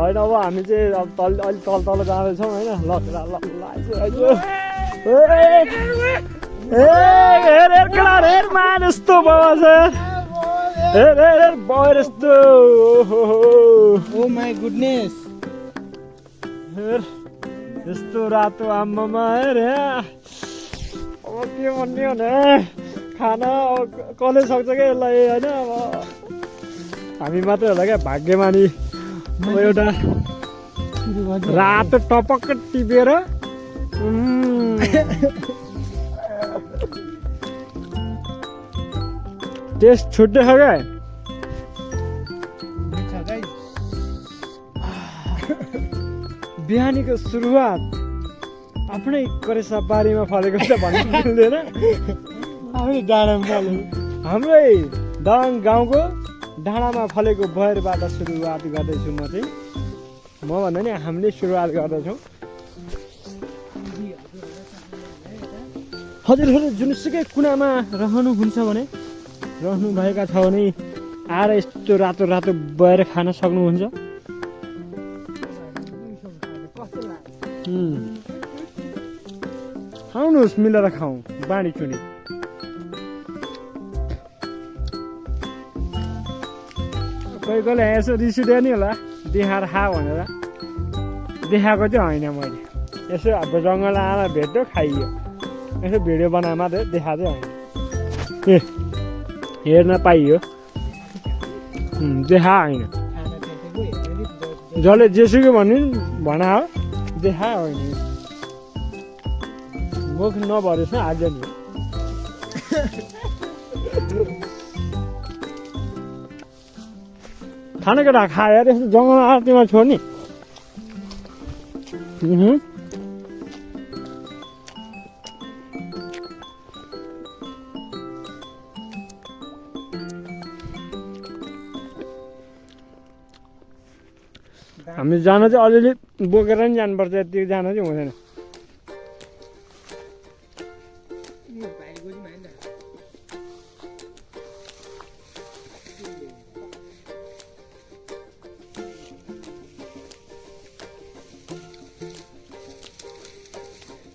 होइन अब हामी चाहिँ अब अलिक तल जाँदैछौँ होइन ल हेर मान यस्तो बाबा छ हेर बयर यस्तो ओ माई गुडनेस हेर यस्तो रातो आम्मामा हेर अब के भन्ने हो भने खाना कसले सक्छ क्या यसलाई होइन अब हामी मात्रै होला क्या भाग्यमानी अब एउटा रातो टपक्क टिपेर टेस्ट छुट्टै छ क्या बिहानीको सुरुवात आफ्नै करेसा बारीमा फलेको त भन्नु मिल्दैन आफ्नै डाँडामा फलेको हाम्रै दाङ गाउँको डाँडामा फलेको बयरबाट सुरुवात गर्दैछु म चाहिँ म भन्दा नि हामीले सुरुवात गर्दैछौँ हजुरहरू जुनसुकै कुनामा रहनुहुन्छ भने रहनुभएका छ भने आएर यस्तो रातो रातो बयर खान सक्नुहुन्छ आउनुहोस् मिलेर खाउँ बाँडी चुनी कोही कोहीले यसो रिस उठ्यो नि होला देखाएर खा भनेर देखाएको चाहिँ होइन मैले यसो अब जङ्गल आएर भेट्यो खाइयो यसो भिडियो बनाए मात्रै देखाएको चाहिँ होइन ए हेर्न पाइयो देखा होइन जसले जेसुकै भन्यो भना हो देखा होइन मुख नभरेछ आज नि खाने केटा खाएर यस्तो जङ्गल आरतीमा छोड्ने हामी जान चाहिँ अलिअलि बोकेर नि जानुपर्छ यति जान चाहिँ हुँदैन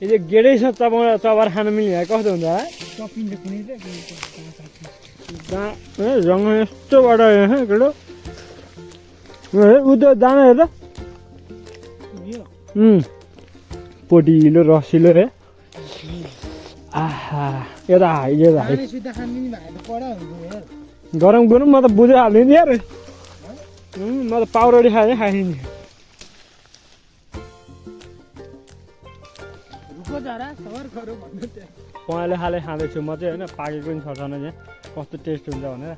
यो गेडै छ चबार खान मिल्ने कस्तो हुन्छ जङ्गल यस्तो बडा केटो उ त जान हेर पोटिलो रसिलो हे आहा यता गरम गरौँ म त बुझिहाल्ने नि यार म त पाउरोडी खाएँ नि पहेँलो खाले खाँदैछु म चाहिँ होइन पाकेको नि छ छैन चाहिँ कस्तो टेस्ट हुन्छ भनेर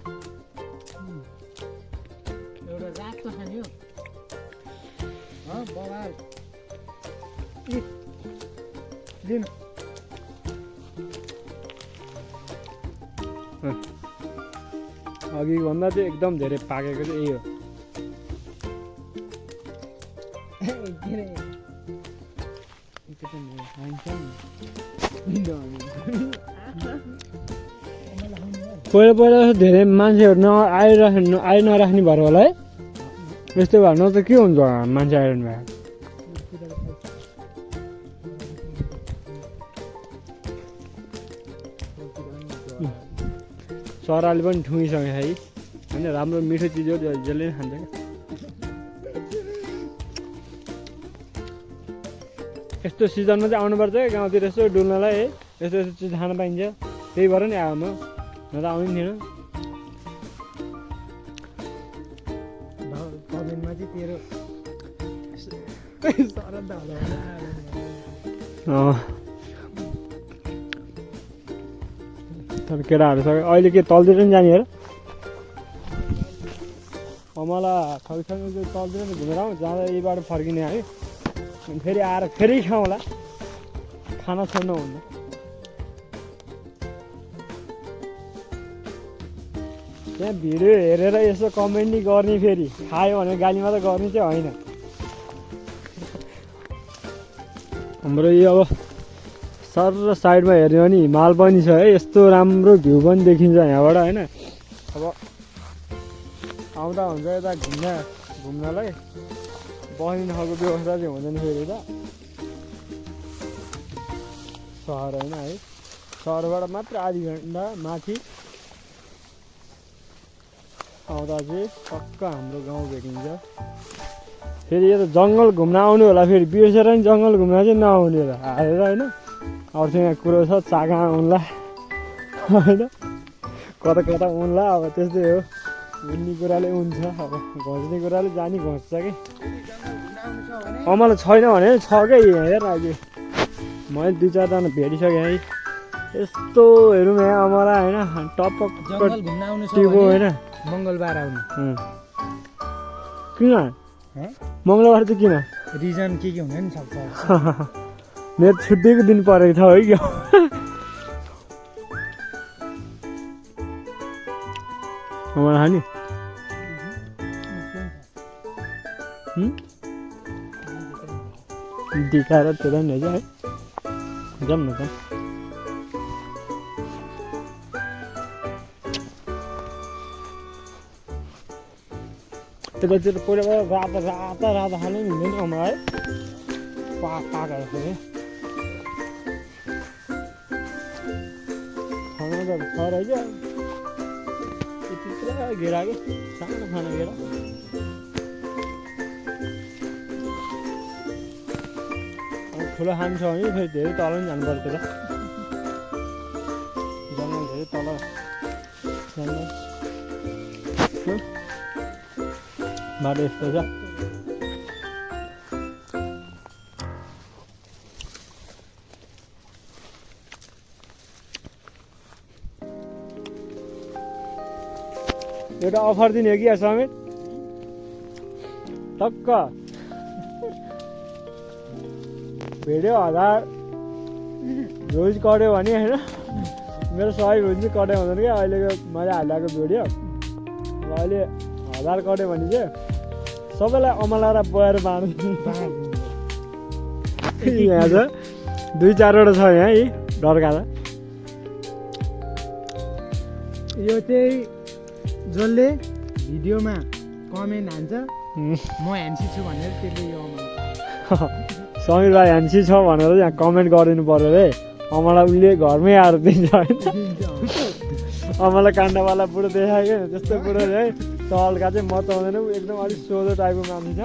अघि भन्दा चाहिँ एकदम धेरै पाकेको चाहिँ यही हो पहिला पहिला धेरै मान्छेहरू आइ नराख्ने भएर होला है यस्तो भएर न त के हुन्छ मान्छे आइरहनु भयो चराले पनि ठुइसक्यो है होइन राम्रो मिठो चिज हो जसले पनि खान्छ क्या यस्तो सिजनमा चाहिँ आउनुपर्छ क्या गाउँतिर यसो डुल्नलाई है यस्तो यस्तो चिज खान पाइन्छ त्यही भएर नि आयो म न त आउने थिएन तर केटाहरू सक्यो अहिले के तलतिर पनि जाने हेर मलाई ठगसँग तलतिर पनि घुमेर आउँ जाँदा यही बाटो फर्किने है अनि फेरि आएर फेरि खाउँला खाना छोड्नु हुन्न त्यहाँ भिडियो हेरेर यसो कमेन्ट नि गर्ने फेरि खायो भने गाली मात्रै गर्ने चाहिँ होइन हाम्रो यो अब सर र साइडमा हेऱ्यो भने हिमाल पनि छ है यस्तो राम्रो भ्यू पनि देखिन्छ यहाँबाट होइन अब आउँदा हुन्छ यता घुम्नलाई बस्ने खालको व्यवस्था चाहिँ हुँदैन फेरि त सहर होइन है सहरबाट मात्र आधी घन्टा माथि आउँदा चाहिँ टक्क हाम्रो गाउँ भेटिन्छ फेरि यो त जङ्गल घुम्न आउनु होला फेरि बिर्सेर नि जङ्गल घुम्न चाहिँ नआउने होला हालेर होइन अरूसँग कुरो छ चागा उन्ला होइन कता कता उन्ला अब त्यस्तै हो उन्ने कुराले हुन्छ अब घोच्ने कुराले जानी घोच्छ कि अमल छैन भने छ क्या हेर अहिले मैले 2-4जना भेटिसकेँ है यस्तो हेरौँ यहाँ अमला होइन टपक जङ्गल घुम्न आउनु छ टिको होइन मङ्गलबार आउनु किन मङ्गलबार चाहिँ किन रिजन के हुन नि सक्छ मेरो छुट्टीको दिन परेको छ है क्या अमला खाने दिखाएर त्यो नि है जाऊँ न त त्यतातिर पहिलाबाट राता खानु नि हुँदैन अमला है पाकेर फेरि खाना त छ रहेछ यति पुरा घेरा कि सानो खाना घेरा ठुलो खानु छ भने फेरि धेरै तल पनि जानु पर्छ त जङ्गल धेरै तल जङ्गल बाटो यस्तो छ एउटा अफर दिने हो कि समेत टक्क भेड्यो 1000 रोज कट्यो भने होइन मेरो 100 रोज चाहिँ कट्यो हुँदैन क्या अहिलेको मैले हालिरहेको भिडियो अहिले 1000 कट्यो भने चाहिँ सबैलाई अमला र बोएर बाँड्नु यहाँ छ 2-4वटा छ यहाँ यी डर्का त यो चाहिँ जसले भिडियोमा कमेन्ट हान्छ म ह्यान्सी छु भनेर त्यसले यो समीर भाइ ह्यान्सी छ भनेर यहाँ कमेन्ट गरिदिनु पर्यो रे अमला उसले घरमै आएर दिन्छ होइन अमला काण्डवाला बुढो देखायो क्या त्यस्तो बुढो है तलका चाहिँ मचाउँदैन एकदम अलिक सोझो टाइपको मान्छे छ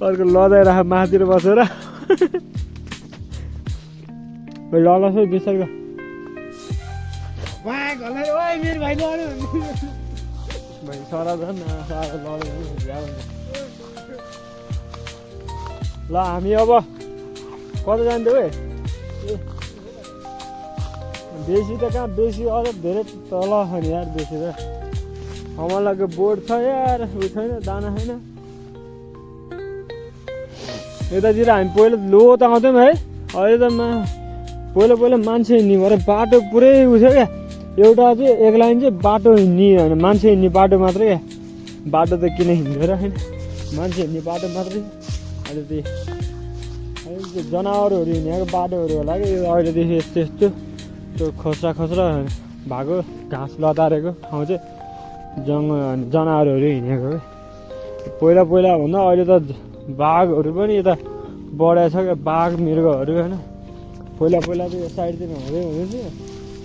अर्को लदाइराख माथितिर बसेर लस बिस्तारै सरा झन् ल हामी अब कता जान्थ्यौ है बेसी त कहाँ बेसी अझ धेरै तल छ नि यार बेसी त अमलाको बोर्ड छ यार उयो छैन दाना छैन यतातिर हामी पहिला लो त आउँथ्यौँ है अहिले त पहिला मान्छे हिँड्ने भएर बाटो पुरै उठ्यो क्या एउटा चाहिँ एक लाइन चाहिँ बाटो हिँड्ने होइन मान्छे हिँड्ने बाटो मात्रै क्या बाटो त किन हिँड्दैन होइन मान्छे हिँड्ने बाटो मात्रै अहिले चाहिँ जनावरहरू हिँडेको बाटोहरू होला कि अहिलेदेखि यस्तो यस्तो त्यो खस्रा भएको घाँस लतारेको ठाउँ चाहिँ जनावरहरू हिँडेको क्या पहिला भन्दा अहिले त बाघहरू पनि यता बढाएको छ क्या बाघ मृगहरू होइन पहिला चाहिँ यो साइडतिर हुँदै थियो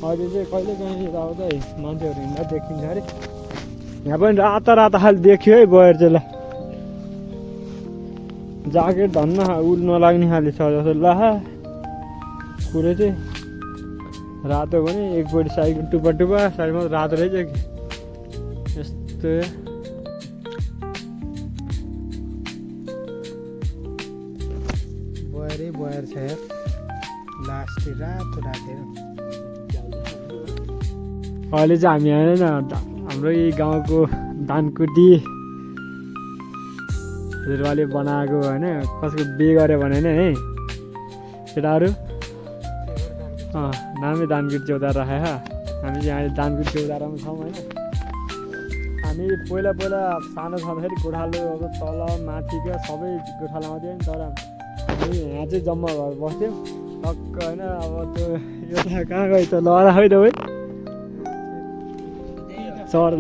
अहिले चाहिँ कहिले काहीँ यताउता मान्छेहरू हिँड्दा देखिन्छ अरे यहाँ पनि राता खाली देखियो है गएर चाहिँ ल ज्याकेट धन्न उड नलाग्ने खाले छ जस्तो ल कुरो चाहिँ रातो पनि एकपट्टि साइडको टुप्पा साइडमा रातो रहेछ कि यस्तो बयर छ यार लास्ट रातो अहिले चाहिँ हामी आएन हाम्रो यही गाउँको दानकुटी हजुरबाले बनाएको होइन कसको बे गऱ्यो भने नि है केटाहरू नामै दानकुटी चौतारा राखेको हामी चाहिँ अहिले दानकुटी चौतारामा छौँ होइन हामी पहिला सानो छँदाखेरि गोठालो अब तल माथि क्या सबै गोठालो आउँथ्यो नि तर हामी यहाँ चाहिँ जम्मा भएर बस्थ्यौँ टक्क होइन अब त्यो यो त कहाँ गयो त लहरा खै त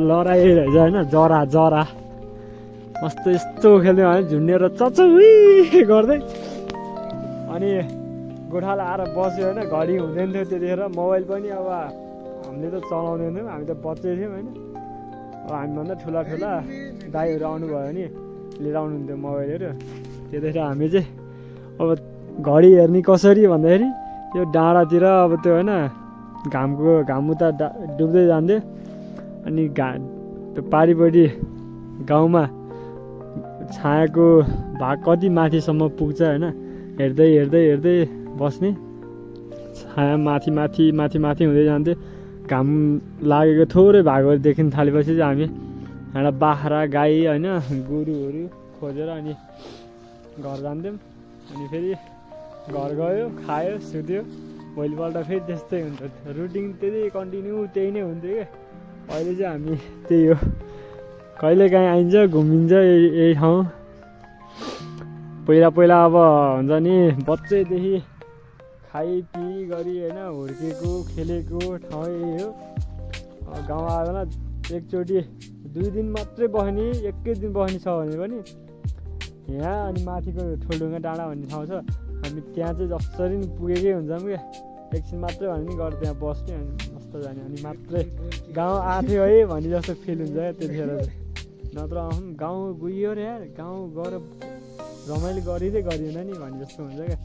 लहरा यही रहेछ होइन जरा मस्त यस्तो खेल्थ्यौँ हामी झुन्डेर चचुई गर्दै। अनि गोठाला आएर बस्यो होइन, घडी हुँदैन थियो त्यतिखेर, मोबाइल पनि अब हामीले त चलाउँदैन थियौँ, हामी त बच्चै थियौँ होइन। अब हामीभन्दा ठुला ठुला दाइहरू आउनुभयो भने लिएर आउनुहुन्थ्यो मोबाइलहरू। त्यतिखेर हामी चाहिँ अब घडी हेर्ने कसरी भन्दाखेरि यो डाँडातिर अब त्यो होइन घाम उता डुब्दै जान्थ्यो, अनि त्यो पारिपट्टि गाउँमा छायाको भाग कति माथिसम्म पुग्छ होइन, हेर्दै हेर्दै हेर्दै बस्ने। छाया माथि माथि माथि माथि हुँदै जान्थ्यो। घाम लागेको थोरै भागहरू देखिन थालेपछि चाहिँ हामी एउटा बाख्रा गाई होइन गोरुहरू खोजेर अनि घर जान्थ्यौँ। अनि फेरि घर गयो, खायो, सुत्यो, भोलिपल्ट फेरि त्यस्तै हुन्छ। रुटिन त्यही कन्टिन्यू त्यही नै हुन्थ्यो क्या। अहिले चाहिँ हामी त्यही हो, कहिले काहीँ आइन्छ, घुमिन्छ यही ठाउँ। पहिला पहिला अब हुन्छ नि बच्चैदेखि खाइपिई गरी होइन हुर्केको खेलेको ठाउँ यही हो। गाउँ आएर एकचोटि 2 दिन मात्रै बस्ने, एकै दिन बस्ने छ भने पनि यहाँ अनि माथिको ठुलढुङ्गा डाँडा भन्ने ठाउँ छ, हामी त्यहाँ चाहिँ जसरी पनि पुगेकै हुन्छौँ क्या। एकछिन मात्रै भने नि गएर त्यहाँ बस्ने अनि मस्त जाने, अनि मात्रै गाउँ आथ्यो है भन्ने जस्तो फिल हुन्छ क्या त्यतिखेर चाहिँ। नत्र गाउँ गइयो रे यार, गाउँ गएर रमाइलो गरिँदै गरिएन नि भन्ने जस्तो हुन्छ क्या।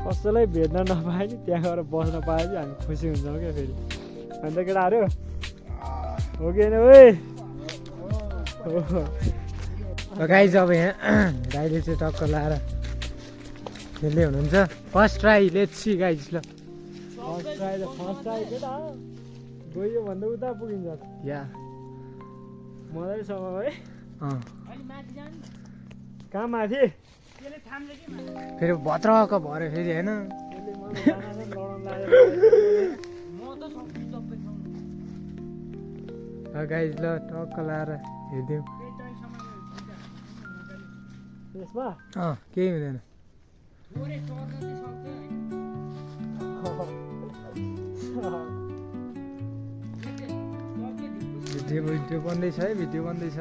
कसैलाई भेट्न नपाए नि त्यहाँ गएर बस्न पाए चाहिँ हामी खुसी हुन्छौँ क्या फेरि। अन्त केटाहरू हो कि होइन ओए? गाइज अब यहाँ गाईले चाहिँ टक्क लाएर खेल्दै हुनुहुन्छ। First try let's see guys. ल फर्स्ट ट्राई केटा गयो भन्दा उता पुगिन्छ या मजासँग है। कहाँ माथि फेरि भत्रको भरे फेरि होइन। गाइज ल टक्क लाएर हेरिदिउँ। यसमा केही हुँदैन। भिडियो बन्दैछ है, भिडियो बन्दैछ।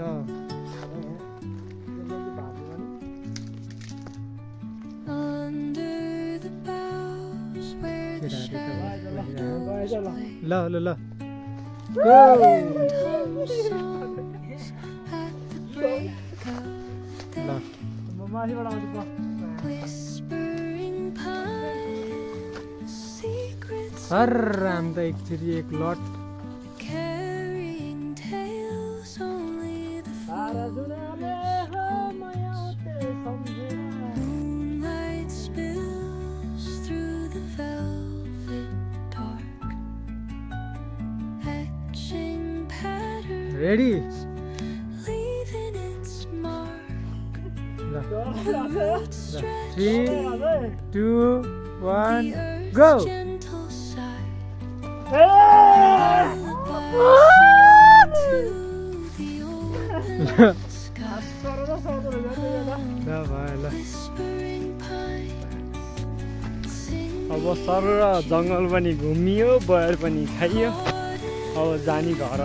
ल ल ल माथिबाट आउँछु हर राम त एकचोटि एक लट रेडी। 3, 2, 1 गो। अब सर र जङ्गल पनि घुमियो, बयर पनि खाइयो, अब जाने घर।